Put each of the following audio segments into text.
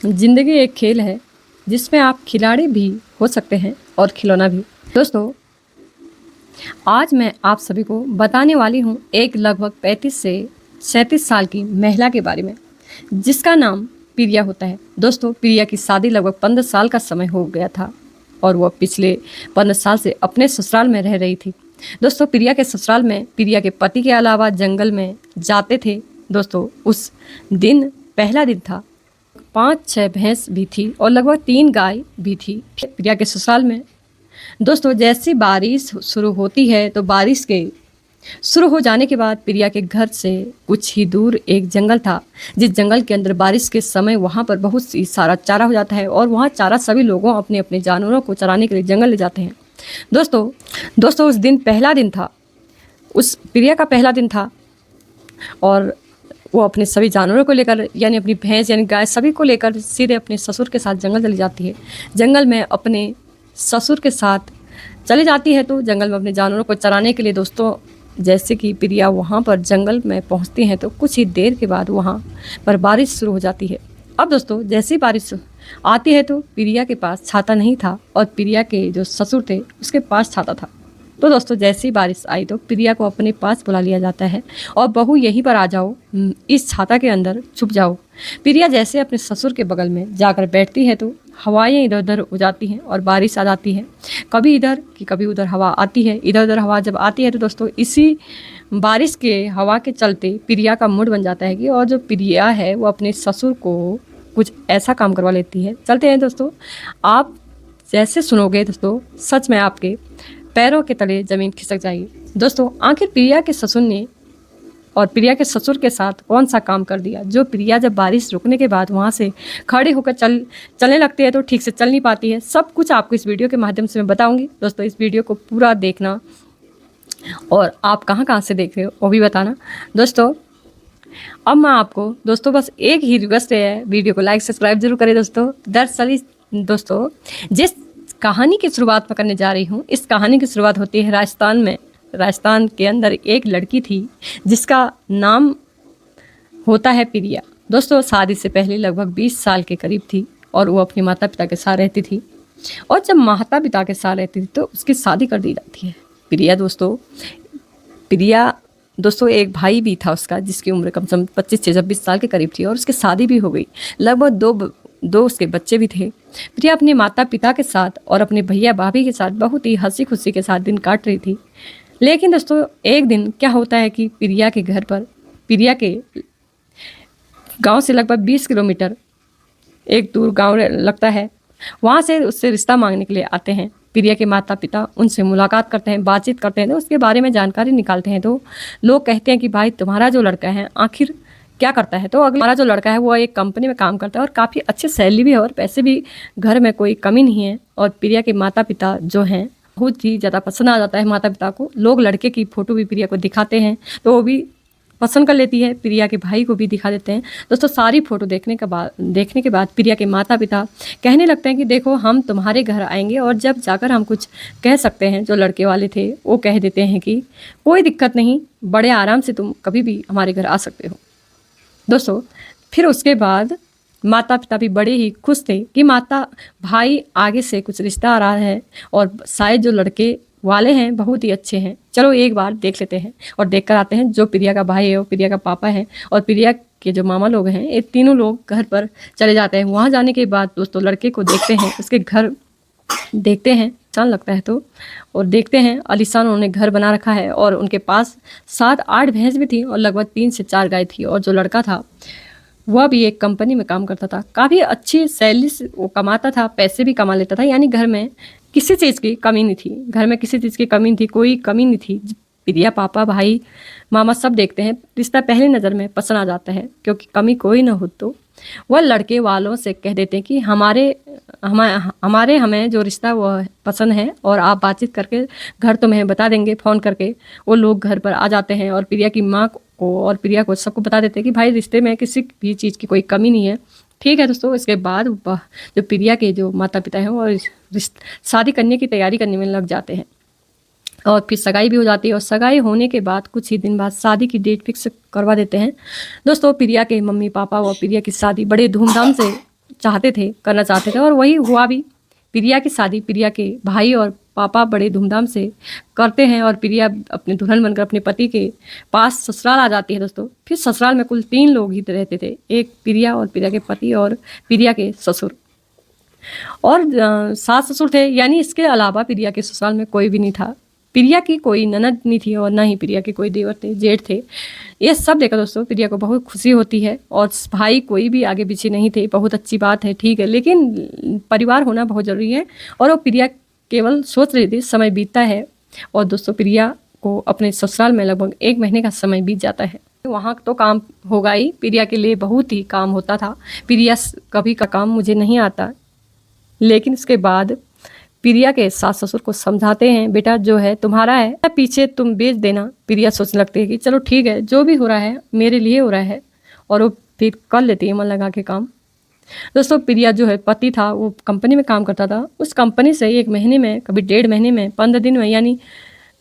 जिंदगी एक खेल है जिसमें आप खिलाड़ी भी हो सकते हैं और खिलौना भी। दोस्तों, आज मैं आप सभी को बताने वाली हूँ एक लगभग 35 से 37 साल की महिला के बारे में जिसका नाम प्रिया होता है। दोस्तों, प्रिया की शादी लगभग 15 साल का समय हो गया था और वह पिछले 15 साल से अपने ससुराल में रह रही थी। दोस्तों, प्रिया के ससुराल में प्रिया के पति के अलावा जंगल में जाते थे। दोस्तों, उस दिन पहला दिन था। 5-6 भैंस भी थी और लगभग 3 गाय भी थी प्रिया के ससुराल में। दोस्तों, जैसी बारिश शुरू होती है तो बारिश के शुरू हो जाने के बाद प्रिया के घर से कुछ ही दूर एक जंगल था, जिस जंगल के अंदर बारिश के समय वहाँ पर बहुत सी सारा चारा हो जाता है और वहाँ चारा सभी लोगों अपने अपने जानवरों को चराने के लिए जंगल ले जाते हैं। दोस्तों उस दिन पहला दिन था, उस प्रिया का पहला दिन था और वो अपने सभी जानवरों को लेकर यानी अपनी भैंस यानी गाय सभी को लेकर सीधे अपने ससुर के साथ जंगल चली जाती है। जंगल में अपने ससुर के साथ चली जाती है तो जंगल में अपने जानवरों को चराने के लिए। दोस्तों, जैसे कि प्रिया वहाँ पर जंगल में पहुँचती हैं तो कुछ ही देर के बाद वहाँ पर बारिश शुरू हो जाती है। अब दोस्तों, जैसी बारिश आती है तो प्रिया के पास छाता नहीं था और प्रिया के जो ससुर थे उसके पास छाता था। तो दोस्तों, जैसी बारिश आई तो प्रिया को अपने पास बुला लिया जाता है और बहू यहीं पर आ जाओ, इस छाता के अंदर छुप जाओ। प्रिया जैसे अपने ससुर के बगल में जाकर बैठती है तो हवाएं इधर उधर हो जाती हैं और बारिश आ जाती है। कभी इधर कि कभी उधर हवा आती है। इधर उधर हवा जब आती है तो दोस्तों, इसी बारिश के हवा के चलते प्रिया का मूड बन जाता है कि और जो प्रिया है वो अपने ससुर को कुछ ऐसा काम करवा लेती है। चलते हैं दोस्तों, आप जैसे सुनोगे दोस्तों, सच में आपके पैरों के तले ज़मीन खिसक जाएगी। दोस्तों, आखिर प्रिया के ससुर ने और प्रिया के ससुर के साथ कौन सा काम कर दिया जो प्रिया जब बारिश रुकने के बाद वहाँ से खड़े होकर चलने लगती है तो ठीक से चल नहीं पाती है। सब कुछ आपको इस वीडियो के माध्यम से मैं बताऊंगी। दोस्तों, इस वीडियो को पूरा देखना और आप कहाँ से देख रहे हो वो भी बताना। दोस्तों, अब मैं आपको बस एक ही रिक्वेस्ट है, वीडियो को लाइक सब्सक्राइब जरूर करें। दरअसल दोस्तों, जिस कहानी की शुरुआत मैं करने जा रही हूँ, इस कहानी की शुरुआत होती है राजस्थान में। राजस्थान के अंदर एक लड़की थी जिसका नाम होता है प्रिया। दोस्तों, शादी से पहले लगभग 20 साल के करीब थी और वो अपने माता पिता के साथ रहती थी और जब माता पिता के साथ रहती थी तो उसकी शादी कर दी जाती है। प्रिया दोस्तों एक भाई भी था उसका जिसकी उम्र कम से कम 25 से 26 साल के करीब थी और उसकी शादी भी हो गई। लगभग दो उसके बच्चे भी थे। प्रिया अपने माता पिता के साथ और अपने भैया भाभी के साथ बहुत ही हंसी खुशी के साथ दिन काट रही थी। लेकिन दोस्तों, एक दिन क्या होता है कि प्रिया के घर पर, प्रिया के गांव से लगभग 20 किलोमीटर एक दूर गांव लगता है, वहाँ से उससे रिश्ता मांगने के लिए आते हैं। प्रिया के माता पिता उनसे मुलाकात करते हैं, बातचीत करते हैं तो उसके बारे में जानकारी निकालते हैं। तो लोग कहते हैं कि भाई तुम्हारा जो लड़का है आखिर क्या करता है। तो हमारा जो लड़का है वो एक कंपनी में काम करता है और काफ़ी अच्छी सैलरी भी है और पैसे भी घर में कोई कमी नहीं है। और प्रिया के माता पिता जो हैं बहुत ही ज़्यादा पसंद आ जाता है माता पिता को। लोग लड़के की फ़ोटो भी प्रिया को दिखाते हैं तो वो भी पसंद कर लेती है। प्रिया के भाई को भी दिखा देते हैं। दोस्तों, सारी फ़ोटो देखने के बाद प्रिया के माता पिता कहने लगते हैं कि देखो, हम तुम्हारे घर आएंगे और जब जाकर हम कुछ कह सकते हैं। जो लड़के वाले थे वो कह देते हैं कि कोई दिक्कत नहीं, बड़े आराम से तुम कभी भी हमारे घर आ सकते हो। दोस्तों, फिर उसके बाद माता पिता भी बड़े ही खुश थे कि भाई आगे से कुछ रिश्ता आ रहा है और शायद जो लड़के वाले हैं बहुत ही अच्छे हैं, चलो एक बार देख लेते हैं और देख कर आते हैं। जो प्रिया का भाई है वो प्रिया का पापा है और प्रिया के जो मामा लोग हैं, ये तीनों लोग घर पर चले जाते हैं। वहाँ जाने के बाद दोस्तों लड़के को देखते हैं, उसके घर देखते हैं, अच्छा लगता है तो, और देखते हैं आलीशान उन्होंने घर बना रखा है और उनके पास 7-8 भैंस भी थी और लगभग 3 से 4 गाय थी। और जो लड़का था वह भी एक कंपनी में काम करता था, काफ़ी अच्छी सैलरी से वो कमाता था, पैसे भी कमा लेता था, यानी घर में किसी चीज़ की कमी नहीं थी। घर में किसी चीज़ की कमी नहीं थी, कोई कमी नहीं थी। प्रिया पापा भाई मामा सब देखते हैं, रिश्ता पहली नज़र में पसंद आ जाता है क्योंकि कमी कोई ना हो तो वह लड़के वालों से कह देते हैं कि हमें जो रिश्ता वो पसंद है और आप बातचीत करके घर तो मैं बता देंगे फ़ोन करके। वो लोग घर पर आ जाते हैं और प्रिया की माँ को और प्रिया को सबको बता देते हैं कि भाई रिश्ते में किसी भी चीज़ की कोई कमी नहीं है। ठीक है दोस्तों, इसके बाद जो प्रिया के जो माता पिता हैं वो शादी करने की तैयारी करने में लग जाते हैं और फिर सगाई भी हो जाती है और सगाई होने के बाद कुछ ही दिन बाद शादी की डेट फिक्स करवा देते हैं। दोस्तों, प्रिया के मम्मी पापा व प्रिया की शादी बड़े धूमधाम से करना चाहते थे, और वही हुआ भी। प्रिया की शादी प्रिया के भाई और पापा बड़े धूमधाम से करते हैं, और प्रिया अपने दुल्हन बनकर अपने पति के पास ससुराल आ जाती है दोस्तों। फिर ससुराल में कुल 3 लोग ही रहते थे, एक प्रिया और प्रिया के पति और प्रिया के ससुर, और सास ससुर थे, यानी इसके अलावा प्रिया के ससुराल में कोई भी नहीं था। प्रिया की कोई ननद नहीं थी और ना ही प्रिया के कोई देवर थे, जेठ थे। ये सब देखकर दोस्तों प्रिया को बहुत खुशी होती है, और भाई कोई भी आगे पीछे नहीं थे। बहुत अच्छी बात है, ठीक है, लेकिन परिवार होना बहुत ज़रूरी है। और वो प्रिया केवल सोच रही थी, समय बीतता है, और दोस्तों प्रिया को अपने ससुराल में लगभग 1 महीने का समय बीत जाता है। वहाँ तो काम होगा ही, प्रिया के लिए बहुत ही काम होता था। प्रिया कभी का काम मुझे नहीं आता, लेकिन उसके बाद प्रिया के सास ससुर को समझाते हैं, बेटा जो है तुम्हारा है, पीछे तुम बेच देना। प्रिया सोचने लगती है कि चलो ठीक है, जो भी हो रहा है मेरे लिए हो रहा है, और वो फिर कर लेती है मन लगा के काम। दोस्तों प्रिया जो है पति था, वो कंपनी में काम करता था। उस कंपनी से 1 महीने में, कभी 1.5 महीने में, 15 दिन में, यानी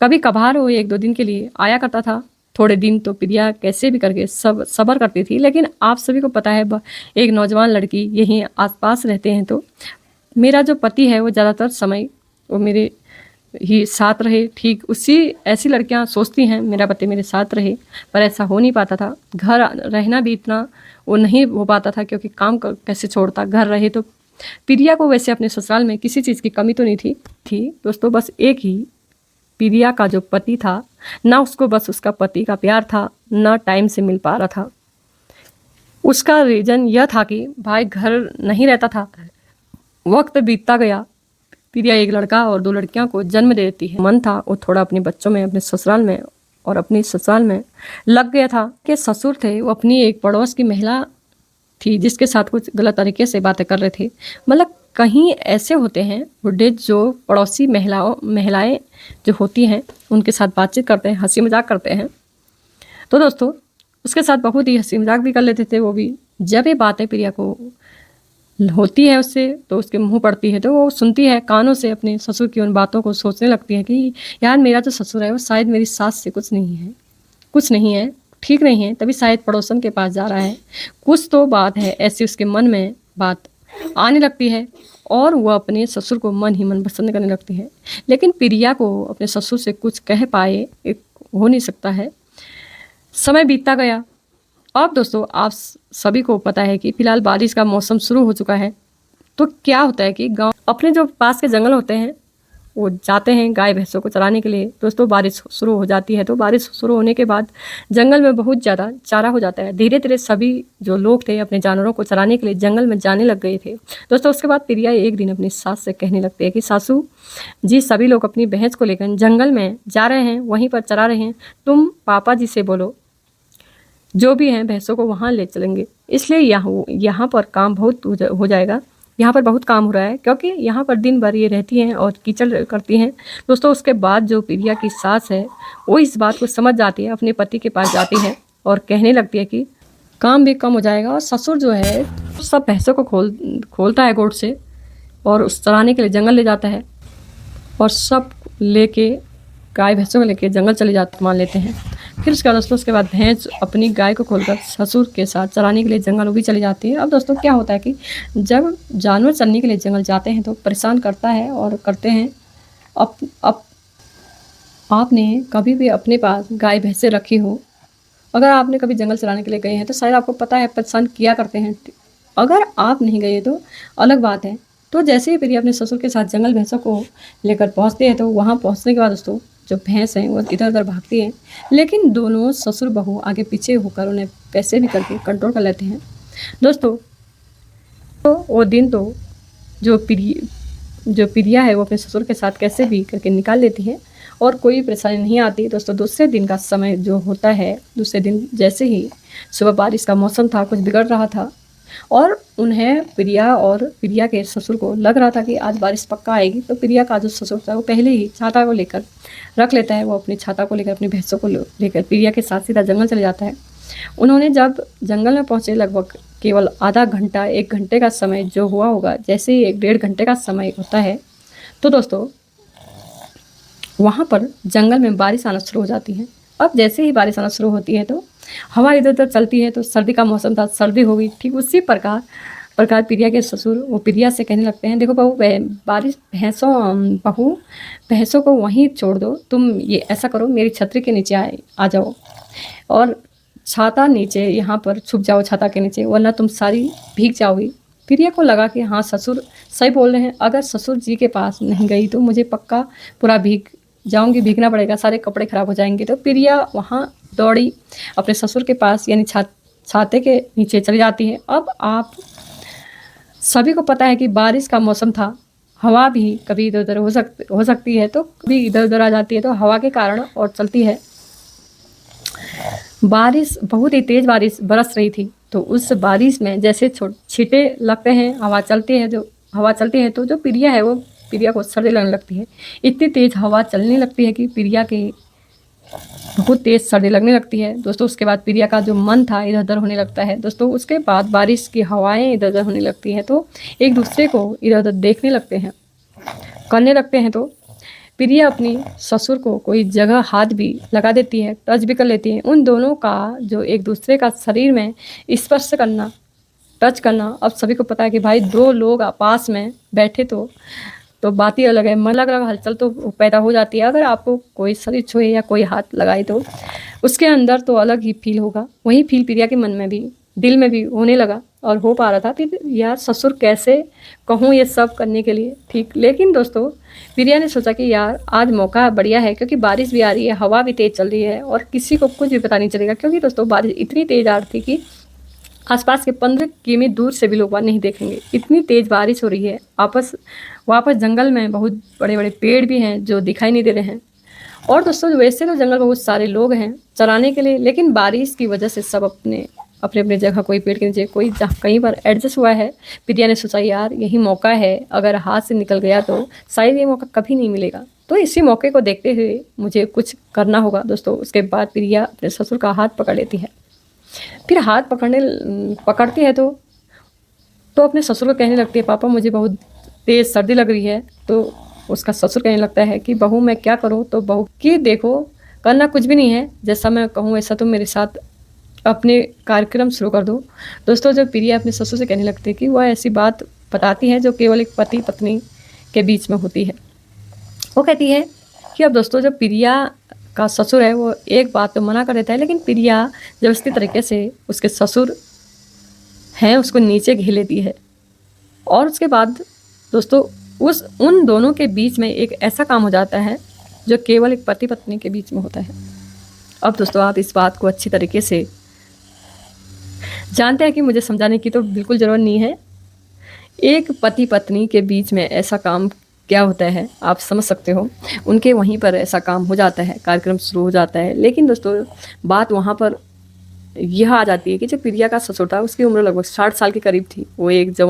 कभी कभार वो 1-2 दिन के लिए आया करता था। थोड़े दिन तो प्रिया कैसे भी करके सब्र करती थी, लेकिन आप सभी को पता है एक नौजवान लड़की यहीं आसपास रहते हैं, तो मेरा जो पति है वो ज़्यादातर समय वो मेरे ही साथ रहे, ठीक उसी ऐसी लड़कियां सोचती हैं मेरा पति मेरे साथ रहे, पर ऐसा हो नहीं पाता था। घर रहना भी इतना वो नहीं हो पाता था, क्योंकि काम कैसे छोड़ता, घर रहे तो। प्रिया को वैसे अपने ससुराल में किसी चीज़ की कमी तो नहीं थी दोस्तों, बस एक ही प्रिया का जो पति था, ना उसको बस उसका पति का प्यार था, ना टाइम से मिल पा रहा था। उसका रीज़न यह था कि भाई घर नहीं रहता था। वक्त बीतता गया, प्रिया 1 लड़का और 2 लड़कियों को जन्म दे देती है। मन था वो थोड़ा अपने बच्चों में, अपने ससुराल में और अपनी ससुराल में लग गया था। कि ससुर थे वो अपनी एक पड़ोस की महिला थी, जिसके साथ कुछ गलत तरीके से बातें कर रहे थे। मतलब कहीं ऐसे होते हैं बुढ़े जो पड़ोसी महिलाएं जो होती हैं उनके साथ बातचीत करते हैं, हंसी मजाक करते हैं। तो दोस्तों उसके साथ बहुत ही हंसी मजाक भी कर लेते थे वो भी। जब ये बातें प्रिया को होती है उससे, तो उसके मुंह पड़ती है, तो वो सुनती है कानों से अपने ससुर की उन बातों को, सोचने लगती है कि यार मेरा जो ससुर है वो शायद मेरी सास से कुछ नहीं है, ठीक नहीं है, तभी शायद पड़ोसन के पास जा रहा है, कुछ तो बात है। ऐसी उसके मन में बात आने लगती है, और वह अपने ससुर को मन ही मन पसंद करने लगती है। लेकिन प्रिया को अपने ससुर से कुछ कह पाए हो नहीं सकता है। समय बीतता गया। अब दोस्तों आप सभी को पता है कि फिलहाल बारिश का मौसम शुरू हो चुका है। तो क्या होता है कि गांव अपने जो पास के जंगल होते हैं वो जाते हैं गाय भैंसों को चराने के लिए। दोस्तों बारिश शुरू हो जाती है, तो बारिश शुरू होने के बाद जंगल में बहुत ज़्यादा चारा हो जाता है। धीरे धीरे सभी जो लोग थे अपने जानवरों को चराने के लिए जंगल में जाने लग गए थे। दोस्तों उसके बाद प्रिया एक दिन अपनी सास से कहने लगती है कि सासू जी, सभी लोग अपनी भैंस को लेकर जंगल में जा रहे हैं, वहीं पर चरा रहे हैं, तुम पापा जी से बोलो जो भी हैं भैंसों को वहाँ ले चलेंगे। इसलिए यहाँ पर काम बहुत हो जाएगा, यहाँ पर बहुत काम हो रहा है, क्योंकि यहाँ पर दिन भर ये रहती हैं और कीचड़ करती हैं। दोस्तों उसके बाद जो प्रिया की सास है वो इस बात को समझ जाती है, अपने पति के पास जाती है और कहने लगती है कि काम भी कम हो जाएगा। और ससुर जो है सब भैंसों को खोलता है गोट से, और उस चराने के लिए जंगल ले जाता है, और सब लेके गाय भैंसों को लेके जंगल चले जाते मान लेते हैं। फिर उसके बाद दोस्तों उसके बाद भैंस अपनी गाय को खोलकर ससुर के साथ चराने के लिए जंगल वो भी चली जाती है। अब दोस्तों क्या होता है कि जब जानवर चरने के लिए जंगल जाते हैं तो परेशान करता है और करते हैं। अब आपने कभी भी अपने पास गाय भैंसे रखी हो, अगर आपने कभी जंगल चराने के लिए गए हैं तो शायद आपको पता है परेशान किया करते हैं। अगर आप नहीं गए तो अलग बात है। तो जैसे ही प्रिया अपने ससुर के साथ जंगल भैंसों को लेकर पहुँचते हैं, तो वहाँ पहुँचने के बाद दोस्तों जो भैंस हैं वो इधर उधर भागती हैं, लेकिन दोनों ससुर बहू आगे पीछे होकर उन्हें पैसे भी करके कंट्रोल कर लेते हैं। दोस्तों तो वो दिन तो जो प्रिया है वो अपने ससुर के साथ कैसे भी करके निकाल लेती है और कोई परेशानी नहीं आती। दोस्तों दूसरे दिन का समय जो होता है, दूसरे दिन जैसे ही सुबह बारिश का मौसम था, कुछ बिगड़ रहा था, और उन्हें प्रिया के ससुर को लग रहा था कि आज बारिश पक्का आएगी। तो प्रिया का जो ससुर था वो पहले ही छाता को लेकर रख लेता है। वो अपनी छाता को लेकर अपनी भैंसों को लेकर प्रिया के साथ सीधा जंगल चले जाता है। उन्होंने जब जंगल में पहुँचे लगभग केवल आधा घंटा 1 घंटे का समय जो हुआ होगा, जैसे ही 1-1.5 घंटे का समय होता है, तो दोस्तों वहाँ पर जंगल में बारिश आना शुरू हो जाती है। अब जैसे ही बारिश आना शुरू होती है तो हवा इधर उधर चलती है, तो सर्दी का मौसम था, सर्दी हो गई। ठीक उसी प्रकार प्रकार प्रिया के ससुर वो प्रिया से कहने लगते हैं, देखो बहू, भैंसों को वहीं छोड़ दो, तुम ये ऐसा करो, मेरी छतरी के नीचे आ जाओ और छाता नीचे यहाँ पर छुप जाओ छाता के नीचे, वरना तुम सारी भीग जाओगी। प्रिया को लगा कि हाँ ससुर सही बोल रहे हैं, अगर ससुर जी के पास नहीं गई तो मुझे पक्का पूरा भीग जाऊंगी, भीगना पड़ेगा, सारे कपड़े खराब हो जाएंगे। तो प्रिया वहाँ दौड़ी अपने ससुर के पास, यानी छाते के नीचे चली जाती है। अब आप सभी को पता है कि बारिश का मौसम था, हवा भी कभी इधर उधर हो सकती है, तो कभी इधर उधर आ जाती है, तो हवा के कारण और चलती है। बारिश बहुत ही तेज़ बारिश बरस रही थी, तो उस बारिश में जैसे छींटे लगते हैं, हवा चलती है तो जो प्रिया है वो प्रिया को सर्दी लगने लगती है। इतनी तेज़ हवा चलने लगती है कि प्रिया के बहुत तेज़ सर्दी लगने लगती है दोस्तों। उसके बाद प्रिया का जो मन था इधर उधर होने लगता है दोस्तों। उसके बाद बारिश की हवाएं इधर उधर होने लगती हैं, तो एक दूसरे को इधर उधर देखने लगते हैं, करने लगते हैं। तो प्रिया अपनी ससुर को कोई जगह हाथ भी लगा देती है, टच भी कर लेती है। उन दोनों का जो एक दूसरे का शरीर में स्पर्श करना, टच करना, अब सभी को पता है कि भाई दो लोग पास में बैठे तो बात ही अलग है, मन अलग अलग हलचल तो पैदा हो जाती है। अगर आपको कोई शरीर छुए या कोई हाथ लगाए तो उसके अंदर तो अलग ही फील होगा। वही फील प्रिया के मन में भी, दिल में भी होने लगा और हो पा रहा था। फिर यार ससुर कैसे कहूँ ये सब करने के लिए, ठीक। लेकिन दोस्तों प्रिया ने सोचा कि यार आज मौका बढ़िया है, क्योंकि बारिश भी आ रही है, हवा भी तेज़ चल रही है और किसी को कुछ भी पता नहीं चलेगा, क्योंकि दोस्तों बारिश इतनी तेज़ आ रही थी कि आसपास के 15 किमी दूर से भी लोग नहीं देखेंगे, इतनी तेज़ बारिश हो रही है। वापस जंगल में बहुत बड़े बड़े पेड़ भी हैं जो दिखाई नहीं दे रहे हैं। और दोस्तों वैसे तो जंगल बहुत सारे लोग हैं चराने के लिए, लेकिन बारिश की वजह से सब अपने अपने जगह, कोई पेड़ के नीचे, कोई कहीं पर एडजस्ट हुआ है। प्रिया ने सोचा यार यही मौका है, अगर हाथ से निकल गया तो शायद ये मौका कभी नहीं मिलेगा, तो इसी मौके को देखते हुए मुझे कुछ करना होगा दोस्तों। उसके बाद प्रिया अपने ससुर का हाथ पकड़ लेती है। फिर हाथ पकड़ती है तो अपने ससुर को कहने लगती है, पापा मुझे बहुत तेज़ सर्दी लग रही है। तो उसका ससुर कहने लगता है कि बहू मैं क्या करूं? तो बहू कि देखो करना कुछ भी नहीं है, जैसा मैं कहूं वैसा तुम मेरे साथ अपने कार्यक्रम शुरू कर दो। दोस्तों जब प्रिया अपने ससुर से कहने लगती है कि वह ऐसी बात बताती है जो केवल एक पति पत्नी के बीच में होती है। वो कहती है कि अब दोस्तों जब प्रिया का ससुर है वो एक बात तो मना कर देता है, लेकिन प्रिया जबरदस्ती तरीके से उसके ससुर हैं उसको नीचे घेर लेती है। और उसके बाद दोस्तों उन दोनों के बीच में एक ऐसा काम हो जाता है जो केवल एक पति पत्नी के बीच में होता है। अब दोस्तों आप इस बात को अच्छी तरीके से जानते हैं कि मुझे समझाने की तो बिल्कुल ज़रूरत नहीं है। एक पति पत्नी के बीच में ऐसा काम क्या होता है आप समझ सकते हो। उनके वहीं पर ऐसा काम हो जाता है, कार्यक्रम शुरू हो जाता है। लेकिन दोस्तों बात वहाँ पर यह आ जाती है कि जो प्रिया का ससुर था उसकी उम्र लगभग 60 साल के करीब थी। वो एक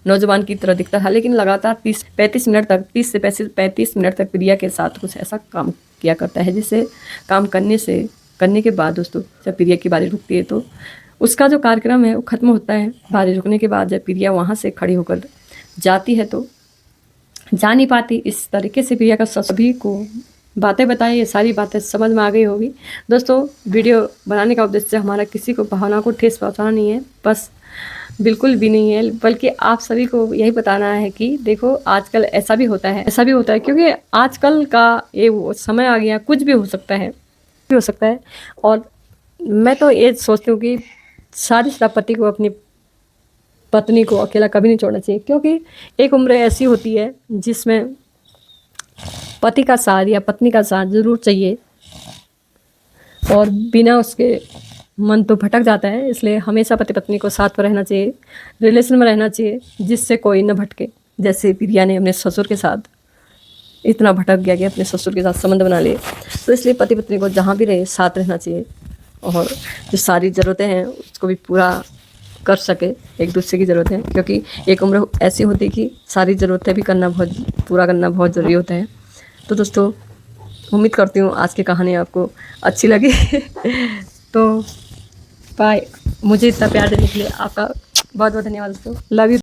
नौजवान की तरह दिखता था, लेकिन लगातार 30 से 35 मिनट तक प्रिया के साथ कुछ ऐसा काम किया करता है जिससे काम करने के बाद दोस्तों जब प्रिया की बारी रुकती है तो उसका जो कार्यक्रम है वो ख़त्म होता है। बारी रुकने के बाद जब प्रिया वहाँ से खड़ी होकर जाती है तो जा नहीं पाती। इस तरीके से प्रिया का सभी को बातें बताई, ये सारी बातें समझ में आ गई होगी। दोस्तों वीडियो बनाने का उद्देश्य हमारा किसी को भावना को ठेस पहुंचाना नहीं है, बस बिल्कुल भी नहीं है, बल्कि आप सभी को यही बताना है कि देखो आजकल ऐसा भी होता है क्योंकि आजकल का ये वो समय आ गया, कुछ भी हो सकता है। और मैं तो ये सोचती हूँ कि शादीशुदा पति को अपनी पत्नी को अकेला कभी नहीं छोड़ना चाहिए, क्योंकि एक उम्र ऐसी होती है जिसमें पति का साथ या पत्नी का साथ ज़रूर चाहिए और बिना उसके मन तो भटक जाता है। इसलिए हमेशा पति पत्नी को साथ में रहना चाहिए, रिलेशन में रहना चाहिए जिससे कोई न भटके। जैसे प्रिया ने अपने ससुर के साथ इतना भटक गया कि अपने ससुर के साथ संबंध बना लिए, तो इसलिए पति पत्नी को जहाँ भी रहे साथ रहना चाहिए और जो सारी ज़रूरतें हैं उसको भी पूरा कर सके एक दूसरे की ज़रूरत है, क्योंकि एक उम्र ऐसी होती है कि सारी ज़रूरतें भी पूरा करना बहुत ज़रूरी होता है। तो दोस्तों उम्मीद करती हूँ आज की कहानी आपको अच्छी लगी तो बाय। मुझे इतना प्यार देने के लिए आपका बहुत बहुत धन्यवाद दोस्तों। Love you.